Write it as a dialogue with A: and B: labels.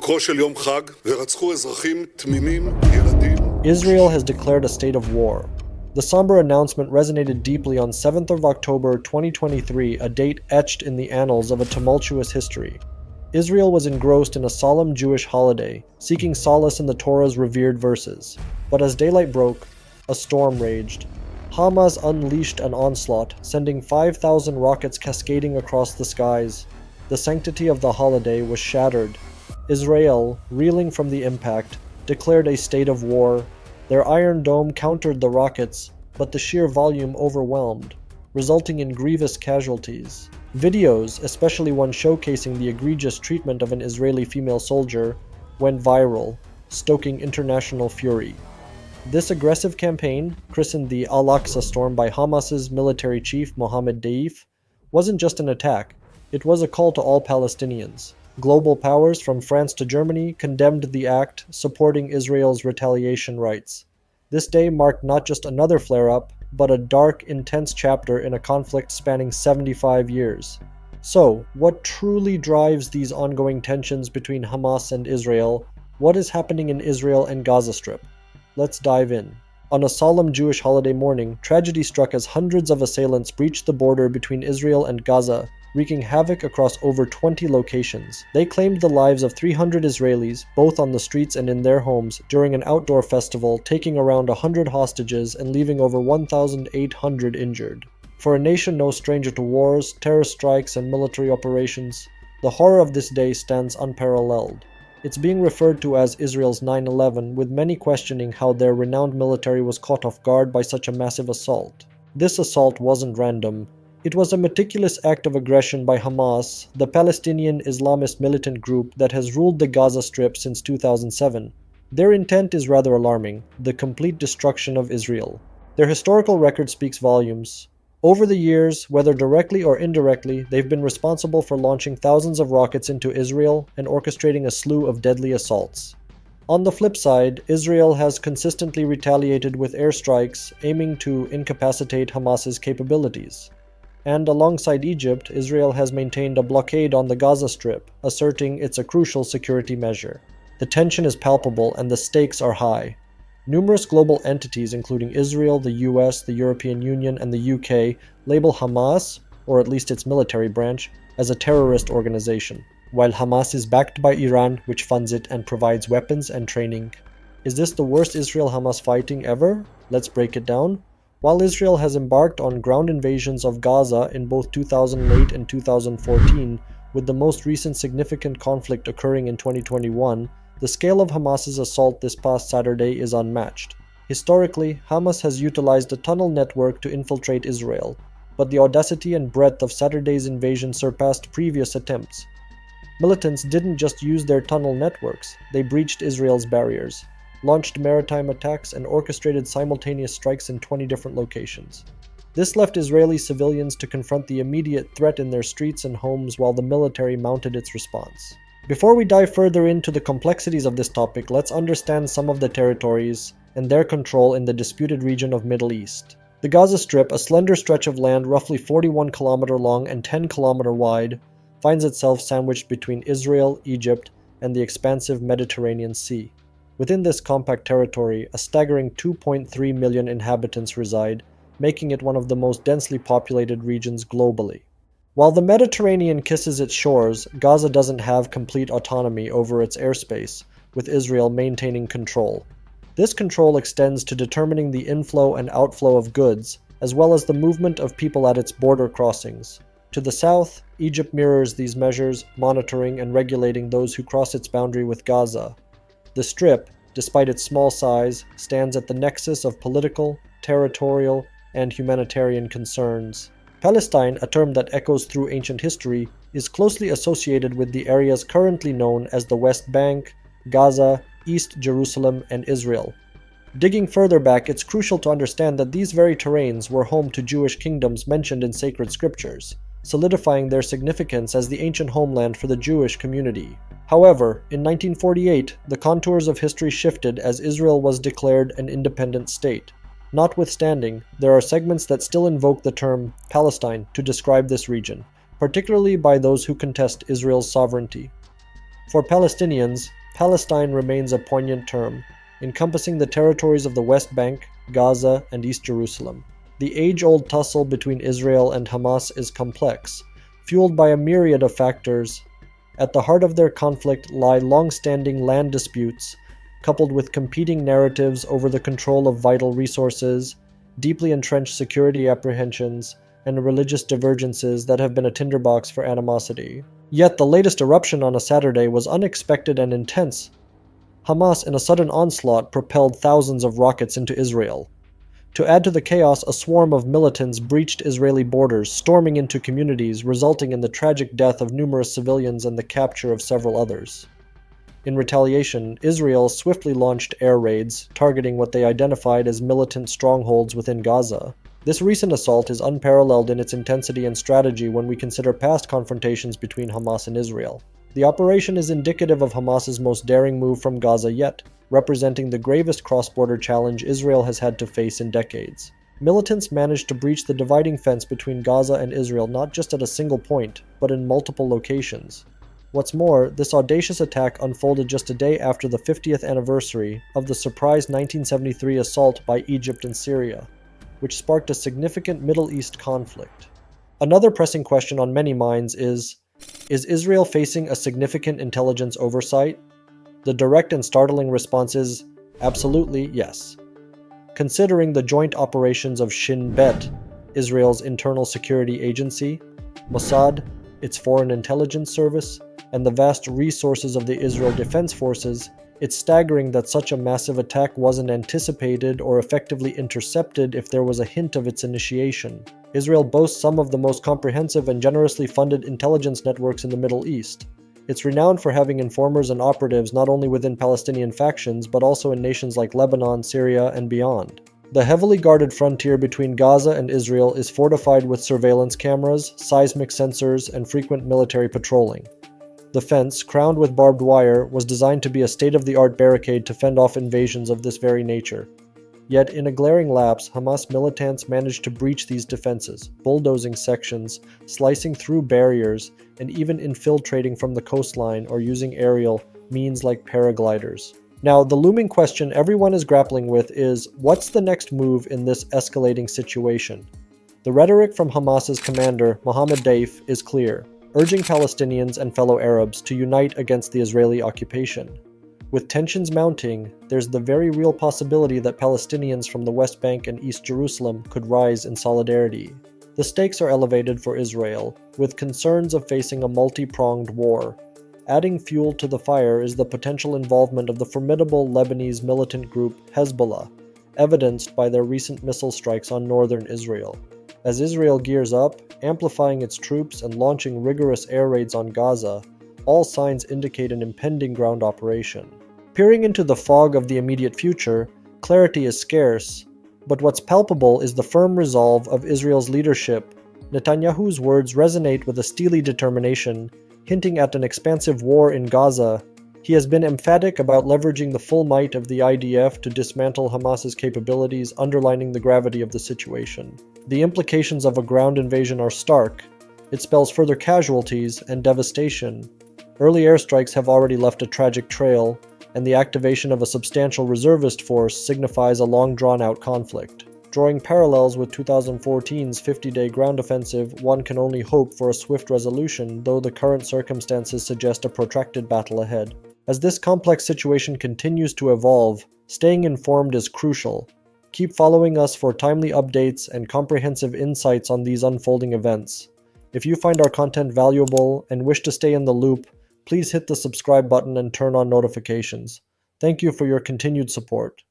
A: זכרו של יום חג ורצחו אזרחים תמימים, ילדים.
B: Israel has declared a state of war. The somber announcement resonated deeply on 7th of October 2023, a date etched in the annals of a tumultuous history. Israel was engrossed in a solemn Jewish holiday, seeking solace in the Torah's revered verses. But as daylight broke, a storm raged. Hamas unleashed an onslaught, sending 5,000 rockets cascading across the skies. The sanctity of the holiday was shattered. Israel, reeling from the impact, declared a state of war. Their Iron Dome countered the rockets, but the sheer volume overwhelmed, resulting in grievous casualties. Videos, especially one showcasing the egregious treatment of an Israeli female soldier, went viral, stoking international fury. This aggressive campaign, christened the Al-Aqsa Storm by Hamas's military chief Mohammed Deif, wasn't just an attack, it was a call to all Palestinians. Global powers from France to Germany condemned the act, supporting Israel's retaliation rights. This day marked not just another flare-up, but a dark, intense chapter in a conflict spanning 75 years. So, what truly drives these ongoing tensions between Hamas and Israel? What is happening in Israel and Gaza Strip? Let's dive in. On a solemn Jewish holiday morning, tragedy struck as hundreds of assailants breached the border between Israel and Gaza, wreaking havoc across over 20 locations. They claimed the lives of 300 Israelis, both on the streets and in their homes, during an outdoor festival, taking around 100 hostages and leaving over 1,800 injured. For a nation no stranger to wars, terrorist strikes, and military operations, the horror of this day stands unparalleled. It's being referred to as Israel's 9/11, with many questioning how their renowned military was caught off guard by such a massive assault. This assault wasn't random. It was a meticulous act of aggression by Hamas, the Palestinian Islamist militant group that has ruled the Gaza Strip since 2007. Their intent is rather alarming: the complete destruction of Israel. Their historical record speaks volumes. Over the years, whether directly or indirectly, they've been responsible for launching thousands of rockets into Israel and orchestrating a slew of deadly assaults. On the flip side, Israel has consistently retaliated with airstrikes, aiming to incapacitate Hamas's capabilities. And alongside Egypt, Israel has maintained a blockade on the Gaza Strip, asserting it's a crucial security measure. The tension is palpable and the stakes are high. Numerous global entities, including Israel, the US, the European Union, and the UK, label Hamas, or at least its military branch, as a terrorist organization, while Hamas is backed by Iran, which funds it and provides weapons and training. Is this the worst Israel-Hamas fighting ever? Let's break it down. While Israel has embarked on ground invasions of Gaza in both 2008 and 2014, with the most recent significant conflict occurring in 2021, the scale of Hamas's assault this past Saturday is unmatched. Historically, Hamas has utilized a tunnel network to infiltrate Israel, but the audacity and breadth of Saturday's invasion surpassed previous attempts. Militants didn't just use their tunnel networks, they breached Israel's barriers, launched maritime attacks, and orchestrated simultaneous strikes in 20 different locations. This left Israeli civilians to confront the immediate threat in their streets and homes while the military mounted its response. Before we dive further into the complexities of this topic, let's understand some of the territories and their control in the disputed region of Middle East. The Gaza Strip, a slender stretch of land roughly 41 km long and 10 km wide, finds itself sandwiched between Israel, Egypt, and the expansive Mediterranean Sea. Within this compact territory, a staggering 2.3 million inhabitants reside, making it one of the most densely populated regions globally. While the Mediterranean kisses its shores, Gaza doesn't have complete autonomy over its airspace, with Israel maintaining control. This control extends to determining the inflow and outflow of goods, as well as the movement of people at its border crossings. To the south, Egypt mirrors these measures, monitoring and regulating those who cross its boundary with Gaza. The Strip, despite its small size, stands at the nexus of political, territorial, and humanitarian concerns. Palestine, a term that echoes through ancient history, is closely associated with the areas currently known as the West Bank, Gaza, East Jerusalem, and Israel. Digging further back, it's crucial to understand that these very terrains were home to Jewish kingdoms mentioned in sacred scriptures, solidifying their significance as the ancient homeland for the Jewish community. However, in 1948, the contours of history shifted as Israel was declared an independent state. Notwithstanding, there are segments that still invoke the term Palestine to describe this region, particularly by those who contest Israel's sovereignty. For Palestinians, Palestine remains a poignant term, encompassing the territories of the West Bank, Gaza, and East Jerusalem. The age-old tussle between Israel and Hamas is complex, fueled by a myriad of factors. At the heart of their conflict lie long-standing land disputes, coupled with competing narratives over the control of vital resources, deeply entrenched security apprehensions, and religious divergences that have been a tinderbox for animosity. Yet the latest eruption on a Saturday was unexpected and intense. Hamas, in a sudden onslaught, propelled thousands of rockets into Israel. To add to the chaos, a swarm of militants breached Israeli borders, storming into communities, resulting in the tragic death of numerous civilians and the capture of several others. In retaliation, Israel swiftly launched air raids, targeting what they identified as militant strongholds within Gaza. This recent assault is unparalleled in its intensity and strategy when we consider past confrontations between Hamas and Israel. The operation is indicative of Hamas's most daring move from Gaza yet, representing the gravest cross-border challenge Israel has had to face in decades. Militants managed to breach the dividing fence between Gaza and Israel not just at a single point, but in multiple locations. What's more, this audacious attack unfolded just a day after the 50th anniversary of the surprise 1973 assault by Egypt and Syria, which sparked a significant Middle East conflict. Another pressing question on many minds is Israel facing a significant intelligence oversight? The direct and startling response is absolutely yes. Considering the joint operations of Shin Bet, Israel's internal security agency, Mossad, its foreign intelligence service, and the vast resources of the Israel Defense Forces, it's staggering that such a massive attack wasn't anticipated or effectively intercepted if there was a hint of its initiation. Israel boasts some of the most comprehensive and generously funded intelligence networks in the Middle East. It's renowned for having informers and operatives not only within Palestinian factions but also in nations like Lebanon, Syria, and beyond. The heavily guarded frontier between Gaza and Israel is fortified with surveillance cameras, seismic sensors, and frequent military patrolling. The fence, crowned with barbed wire, was designed to be a state-of-the-art barricade to fend off invasions of this very nature. Yet, in a glaring lapse, Hamas militants managed to breach these defenses, bulldozing sections, slicing through barriers, and even infiltrating from the coastline or using aerial means like paragliders. Now, the looming question everyone is grappling with is, what's the next move in this escalating situation? The rhetoric from Hamas's commander, Mohammed Deif, is clear, urging Palestinians and fellow Arabs to unite against the Israeli occupation. With tensions mounting, there's the very real possibility that Palestinians from the West Bank and East Jerusalem could rise in solidarity. The stakes are elevated for Israel, with concerns of facing a multi-pronged war. Adding fuel to the fire is the potential involvement of the formidable Lebanese militant group Hezbollah, evidenced by their recent missile strikes on northern Israel. As Israel gears up, amplifying its troops and launching rigorous air raids on Gaza, all signs indicate an impending ground operation. Peering into the fog of the immediate future, clarity is scarce, but what's palpable is the firm resolve of Israel's leadership. Netanyahu's words resonate with a steely determination, hinting at an expansive war in Gaza. He has been emphatic about leveraging the full might of the IDF to dismantle Hamas's capabilities, underlining the gravity of the situation. The implications of a ground invasion are stark. It spells further casualties and devastation. Early airstrikes have already left a tragic trail, and the activation of a substantial reservist force signifies a long drawn-out conflict. Drawing parallels with 2014's 50-day ground offensive, one can only hope for a swift resolution, though the current circumstances suggest a protracted battle ahead. As this complex situation continues to evolve, staying informed is crucial. Keep following us for timely updates and comprehensive insights on these unfolding events. If you find our content valuable and wish to stay in the loop, please hit the subscribe button and turn on notifications. Thank you for your continued support.